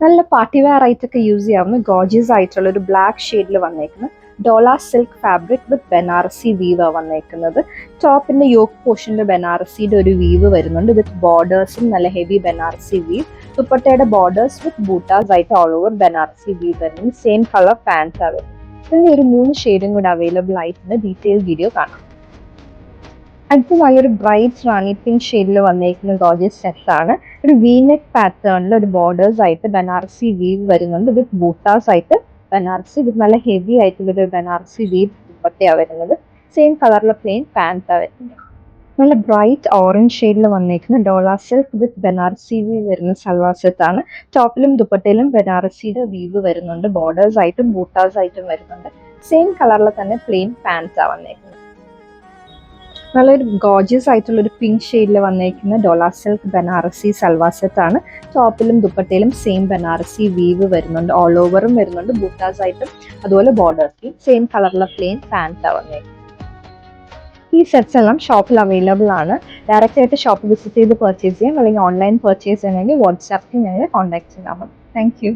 നല്ല party wear ആയിട്ടൊക്കെ use ചെയ്യാവുന്ന ഗോർജിയസ് ആയിട്ടുള്ള ഒരു ബ്ലാക്ക് ഷെയ്ഡിൽ വന്നേക്കുന്ന dola silk fabric with Banarasi weave വന്നേക്കുന്നത്. ടോപ്പിന്റെ യോക്ക് പോർഷനിൽ ബനാറസിയുടെ ഒരു വീവ് വരുന്നുണ്ട് വിത്ത് ബോർഡേഴ്സും നല്ല ഹെവി ബനാറസി വീവ്. ദുപ്പട്ടയുടെ ബോർഡേഴ്സ് വിത്ത് ബൂട്ടാസ് ആയിട്ട് ഓൾ ഓവർ ബനാറസി വീവ് വരുന്നത്. സെയിം കളർ പാൻസ് ആണ്. ഇതിന് ഒരു 3 ഷെയ്ഡും കൂടെ അവൈലബിൾ ആയിട്ടുണ്ട്. ഡീറ്റെയിൽ വീഡിയോ കാണാം. അടുത്ത നല്ലൊരു ബ്രൈറ്റ് റാണി പിങ്ക് ഷെയ്ഡിൽ വന്നേക്കുന്ന ഗോർജിയസ് സെറ്റ്സ് ആണ്. ഒരു വീനെക്ക് പാറ്റേണിൽ ഒരു ബോർഡേഴ്സ് ആയിട്ട് ബനാറസി വീവ് വരുന്നുണ്ട് വിത്ത് ബൂട്ടാസ് ആയിട്ട് ബനാറസി വിത്ത് നല്ല ഹെവി ആയിട്ടുള്ള ഒരു ബനാറസി വീവ് ദുപ്പട്ടയാണ് വരുന്നത്. സെയിം കളറിലെ പ്ലെയിൻ പാൻറ്റാണ് വരുന്നത്. നല്ല ബ്രൈറ്റ് ഓറഞ്ച് ഷെയ്ഡിൽ വന്നേക്കുന്ന ഡോള സിൽക്ക് വിത്ത് ബനാറസി വീവ് വരുന്ന സൽവാർ സെറ്റ് ആണ്. ടോപ്പിലും ദുപ്പട്ടയിലും ബനാറസിയുടെ വീവ് വരുന്നുണ്ട്. ബോർഡേഴ്സ് ആയിട്ടും ബൂട്ടാസ് ആയിട്ടും വരുന്നുണ്ട്. സെയിം കളറിൽ തന്നെ പ്ലെയിൻ പാൻറ്റാണ് വന്നേക്കുന്നത്. നല്ലൊരു ഗോർജിയസ് ആയിട്ടുള്ള ഒരു പിങ്ക് ഷെയ്ഡിൽ വന്നേക്കുന്ന ഡോള സിൽക്ക് ബനാറസി സൽവാർ സെറ്റ് ആണ്. ടോപ്പിലും ദുപ്പട്ടയിലും സെയിം ബനാറസി വീവ് വരുന്നുണ്ട്. ഓൾ ഓവറും വരുന്നുണ്ട് ബൂട്ടാസ് ആയിട്ടും അതുപോലെ ബോർഡേഴ്സിലും സെയിം കളറിലെ പ്ലെയിൻ പാൻറ്റാണ് വന്നേക്കുന്നത്. ഈ സെറ്റ്സ് എല്ലാം ഷോപ്പിൽ അവൈലബിൾ ആണ്. ഡയറക്റ്റ് ആയിട്ട് ഷോപ്പ് വിസിറ്റ് ചെയ്ത് പർച്ചേസ് ചെയ്യാം, അല്ലെങ്കിൽ ഓൺലൈൻ പർച്ചേസ് ചെയ്യണമെങ്കിൽ വാട്സാപ്പിൽ ഞങ്ങൾ കോൺടാക്ട് ചെയ്യാം. Thank you.